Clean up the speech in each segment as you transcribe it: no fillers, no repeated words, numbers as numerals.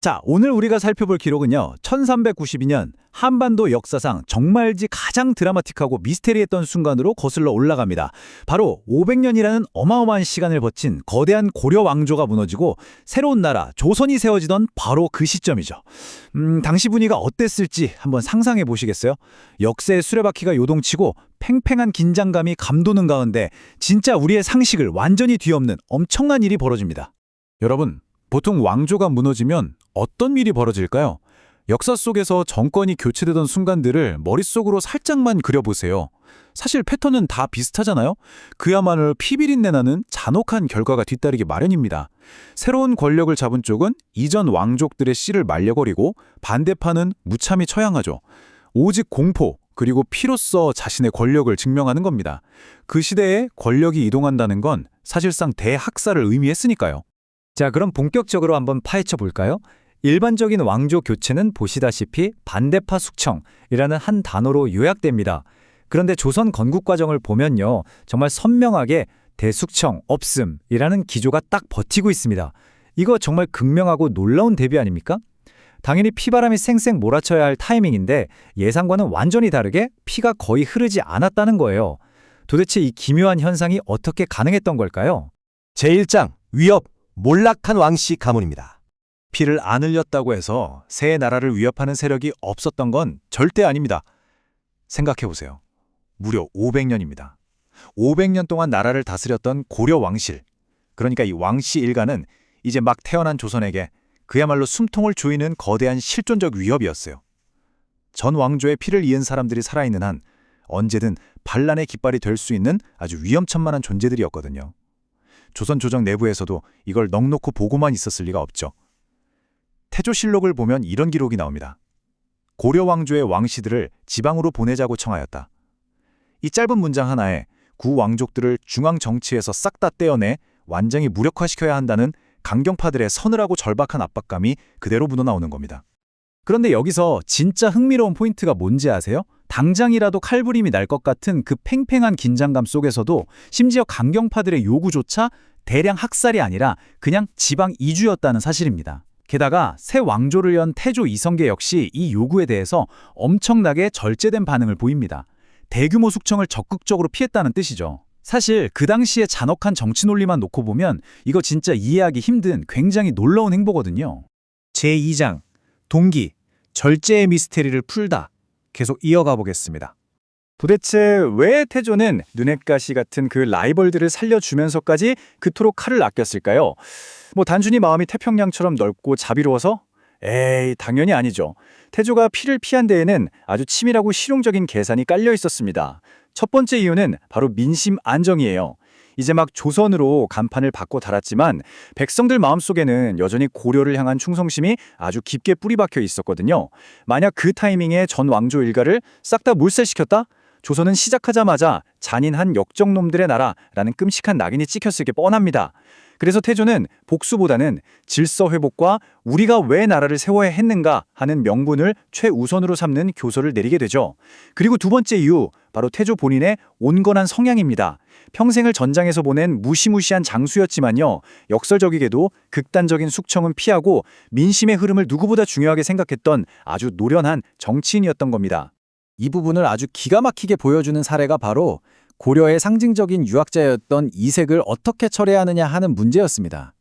자, 오늘 우리가 살펴볼 기록은요. 1392년 한반도 역사상 정말지 가장 드라마틱하고 미스테리했던 순간으로 거슬러 올라갑니다. 바로 500년이라는 어마어마한 시간을 거친 거대한 고려 왕조가 무너지고 새로운 나라 조선이 세워지던 바로 그 시점이죠. 당시 분위기가 어땠을지 한번 상상해 보시겠어요? 역사의 수레바퀴가 요동치고 팽팽한 긴장감이 감도는 가운데 진짜 우리의 상식을 완전히 뒤엎는 엄청난 일이 벌어집니다. 여러분, 보통 왕조가 무너지면 어떤 일이 벌어질까요? 역사 속에서 정권이 교체되던 순간들을 머릿속으로 살짝만 그려보세요. 사실 패턴은 다 비슷하잖아요? 그야말로 피비린내 나는 잔혹한 결과가 뒤따르기 마련입니다. 새로운 권력을 잡은 쪽은 이전 왕족들의 씨를 말려버리고 반대파는 무참히 처형하죠. 오직 공포, 그리고 피로써 자신의 권력을 증명하는 겁니다. 그 시대에 권력이 이동한다는 건 사실상 대학살을 의미했으니까요. 자, 그럼 본격적으로 한번 파헤쳐 볼까요? 일반적인 왕조 교체는 보시다시피 반대파 숙청이라는 한 단어로 요약됩니다. 그런데 조선 건국 과정을 보면요. 정말 선명하게 대숙청, 없음이라는 기조가 딱 버티고 있습니다. 이거 정말 극명하고 놀라운 대비 아닙니까? 당연히 피바람이 쌩쌩 몰아쳐야 할 타이밍인데 예상과는 완전히 다르게 피가 거의 흐르지 않았다는 거예요. 도대체 이 기묘한 현상이 어떻게 가능했던 걸까요? 제1장 위협, 몰락한 왕씨 가문입니다. 피를 안 흘렸다고 해서 새 나라를 위협하는 세력이 없었던 건 절대 아닙니다. 생각해보세요. 무려 500년입니다. 500년 동안 나라를 다스렸던 고려 왕실. 그러니까 이 왕씨 일가는 이제 막 태어난 조선에게 그야말로 숨통을 조이는 거대한 실존적 위협이었어요. 전 왕조의 피를 이은 사람들이 살아있는 한 언제든 반란의 깃발이 될 수 있는 아주 위험천만한 존재들이었거든요. 조선 조정 내부에서도 이걸 넋놓고 보고만 있었을 리가 없죠. 태조실록을 보면 이런 기록이 나옵니다. 고려 왕조의 왕씨들을 지방으로 보내자고 청하였다. 이 짧은 문장 하나에 구 왕족들을 중앙 정치에서 싹 다 떼어내 완전히 무력화시켜야 한다는 강경파들의 서늘하고 절박한 압박감이 그대로 묻어나오는 겁니다. 그런데 여기서 진짜 흥미로운 포인트가 뭔지 아세요? 당장이라도 칼부림이 날 것 같은 그 팽팽한 긴장감 속에서도 심지어 강경파들의 요구조차 대량 학살이 아니라 그냥 지방 이주였다는 사실입니다. 게다가 새 왕조를 연 태조 이성계 역시 이 요구에 대해서 엄청나게 절제된 반응을 보입니다. 대규모 숙청을 적극적으로 피했다는 뜻이죠. 사실 그 당시의 잔혹한 정치 논리만 놓고 보면 이거 진짜 이해하기 힘든 굉장히 놀라운 행보거든요. 제2장 동기, 절제의 미스테리를 풀다. 계속 이어가 보겠습니다. 도대체 왜 태조는 눈엣가시 같은 그 라이벌들을 살려주면서까지 그토록 칼을 아꼈을까요? 단순히 마음이 태평양처럼 넓고 자비로워서? 에이, 당연히 아니죠. 태조가 피를 피한 데에는 아주 치밀하고 실용적인 계산이 깔려 있었습니다. 첫 번째 이유는 바로 민심 안정이에요. 이제 막 조선으로 간판을 바꿔 달았지만 백성들 마음속에는 여전히 고려를 향한 충성심이 아주 깊게 뿌리박혀 있었거든요. 만약 그 타이밍에 전 왕조 일가를 싹 다 몰살시켰다? 조선은 시작하자마자 잔인한 역적놈들의 나라라는 끔찍한 낙인이 찍혔을 게 뻔합니다. 그래서 태조는 복수보다는 질서 회복과 우리가 왜 나라를 세워야 했는가 하는 명분을 최우선으로 삼는 교서를 내리게 되죠. 그리고 두 번째 이유, 바로 태조 본인의 온건한 성향입니다. 평생을 전장에서 보낸 무시무시한 장수였지만요. 역설적이게도 극단적인 숙청은 피하고 민심의 흐름을 누구보다 중요하게 생각했던 아주 노련한 정치인이었던 겁니다. 이 부분을 아주 기가 막히게 보여주는 사례가 바로 고려의 상징적인 유학자였던 이색을 어떻게 처리하느냐 하는 문제였습니다.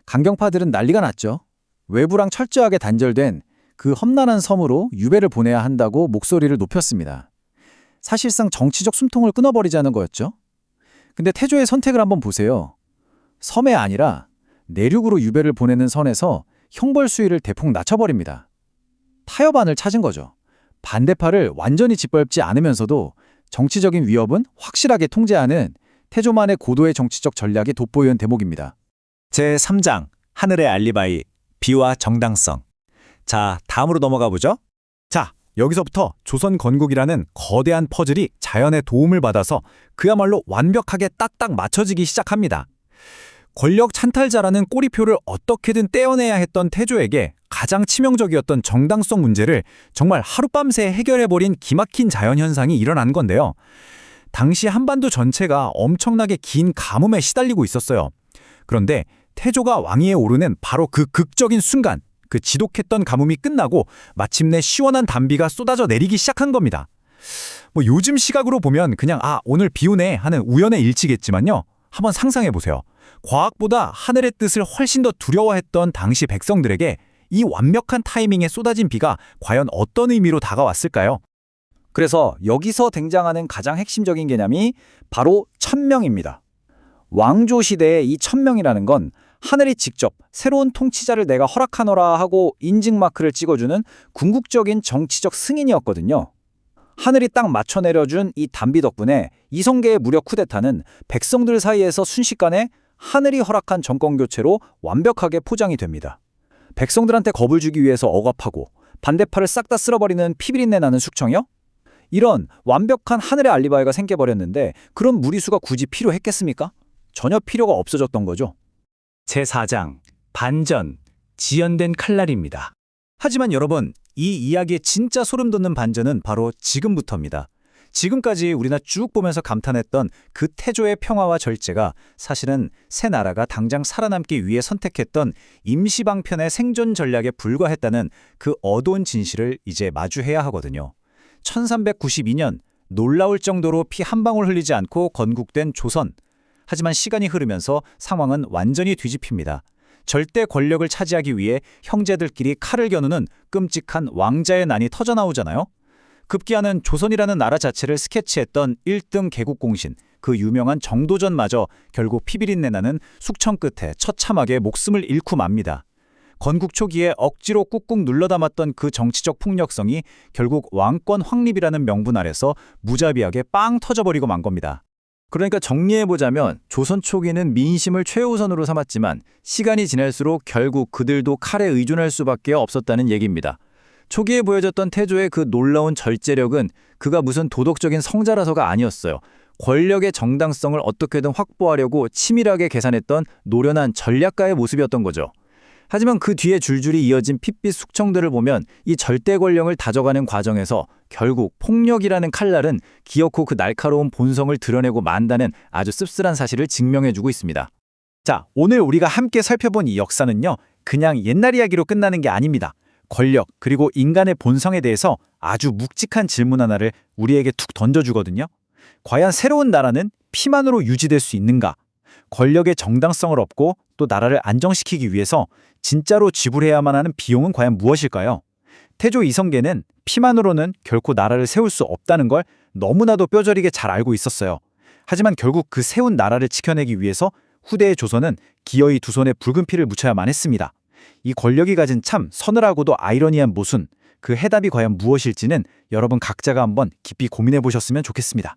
강경파들은 난리가 났죠. 외부랑 철저하게 단절된 그 험난한 섬으로 유배를 보내야 한다고 목소리를 높였습니다. 사실상 정치적 숨통을 끊어버리자는 거였죠. 근데 태조의 선택을 한번 보세요. 섬에 아니라 내륙으로 유배를 보내는 선에서 형벌 수위를 대폭 낮춰버립니다. 타협안을 찾은 거죠. 반대파를 완전히 짓밟지 않으면서도 정치적인 위협은 확실하게 통제하는 태조만의 고도의 정치적 전략이 돋보이는 대목입니다. 제3장 하늘의 알리바이, 비와 정당성. 자, 다음으로 넘어가 보죠. 자, 여기서부터 조선 건국이라는 거대한 퍼즐이 자연의 도움을 받아서 그야말로 완벽하게 딱딱 맞춰지기 시작합니다. 권력 찬탈자라는 꼬리표를 어떻게든 떼어내야 했던 태조에게 가장 치명적이었던 정당성 문제를 정말 하룻밤새 해결해버린 기막힌 자연현상이 일어난 건데요. 당시 한반도 전체가 엄청나게 긴 가뭄에 시달리고 있었어요. 그런데 태조가 왕위에 오르는 바로 그 극적인 순간, 그 지독했던 가뭄이 끝나고 마침내 시원한 단비가 쏟아져 내리기 시작한 겁니다. 뭐 요즘 시각으로 보면 그냥 오늘 비 오네 하는 우연의 일치겠지만요. 한번 상상해 보세요. 과학보다 하늘의 뜻을 훨씬 더 두려워했던 당시 백성들에게 이 완벽한 타이밍에 쏟아진 비가 과연 어떤 의미로 다가왔을까요? 그래서 여기서 등장하는 가장 핵심적인 개념이 바로 천명입니다. 왕조 시대의 이 천명이라는 건 하늘이 직접 새로운 통치자를 내가 허락하노라 하고 인증 마크를 찍어주는 궁극적인 정치적 승인이었거든요. 하늘이 딱 맞춰 내려준 이 단비 덕분에 이성계의 무력 쿠데타는 백성들 사이에서 순식간에 하늘이 허락한 정권 교체로 완벽하게 포장이 됩니다. 백성들한테 겁을 주기 위해서 억압하고 반대파를 싹 다 쓸어버리는 피비린내 나는 숙청이요? 이런 완벽한 하늘의 알리바이가 생겨버렸는데 그런 무리수가 굳이 필요했겠습니까? 전혀 필요가 없어졌던 거죠. 제4장 반전, 지연된 칼날입니다. 하지만 여러분, 이 이야기의 진짜 소름 돋는 반전은 바로 지금부터입니다. 지금까지 우리나 쭉 보면서 감탄했던 그 태조의 평화와 절제가 사실은 새 나라가 당장 살아남기 위해 선택했던 임시방편의 생존 전략에 불과했다는 그 어두운 진실을 이제 마주해야 하거든요. 1392년 놀라울 정도로 피 한 방울 흘리지 않고 건국된 조선. 하지만 시간이 흐르면서 상황은 완전히 뒤집힙니다. 절대 권력을 차지하기 위해 형제들끼리 칼을 겨누는 끔찍한 왕자의 난이 터져나오잖아요. 급기야는 조선이라는 나라 자체를 스케치했던 1등 개국공신, 그 유명한 정도전마저 결국 피비린내 나는 숙청 끝에 처참하게 목숨을 잃고 맙니다. 건국 초기에 억지로 꾹꾹 눌러담았던 그 정치적 폭력성이 결국 왕권 확립이라는 명분 아래서 무자비하게 빵 터져버리고 만 겁니다. 그러니까 정리해보자면 조선 초기에는 민심을 최우선으로 삼았지만 시간이 지날수록 결국 그들도 칼에 의존할 수밖에 없었다는 얘기입니다. 초기에 보여졌던 태조의 그 놀라운 절제력은 그가 무슨 도덕적인 성자라서가 아니었어요. 권력의 정당성을 어떻게든 확보하려고 치밀하게 계산했던 노련한 전략가의 모습이었던 거죠. 하지만 그 뒤에 줄줄이 이어진 핏빛 숙청들을 보면 이 절대 권력을 다져가는 과정에서 결국 폭력이라는 칼날은 기어코 그 날카로운 본성을 드러내고 만다는 아주 씁쓸한 사실을 증명해주고 있습니다. 자, 오늘 우리가 함께 살펴본 이 역사는요, 그냥 옛날 이야기로 끝나는 게 아닙니다. 권력 그리고 인간의 본성에 대해서 아주 묵직한 질문 하나를 우리에게 툭 던져주거든요. 과연 새로운 나라는 피만으로 유지될 수 있는가? 권력의 정당성을 얻고 또 나라를 안정시키기 위해서 진짜로 지불해야만 하는 비용은 과연 무엇일까요? 태조 이성계는 피만으로는 결코 나라를 세울 수 없다는 걸 너무나도 뼈저리게 잘 알고 있었어요. 하지만 결국 그 세운 나라를 지켜내기 위해서 후대의 조선은 기어이 두 손에 붉은 피를 묻혀야만 했습니다. 이 권력이 가진 참 서늘하고도 아이러니한 모순, 그 해답이 과연 무엇일지는 여러분 각자가 한번 깊이 고민해 보셨으면 좋겠습니다.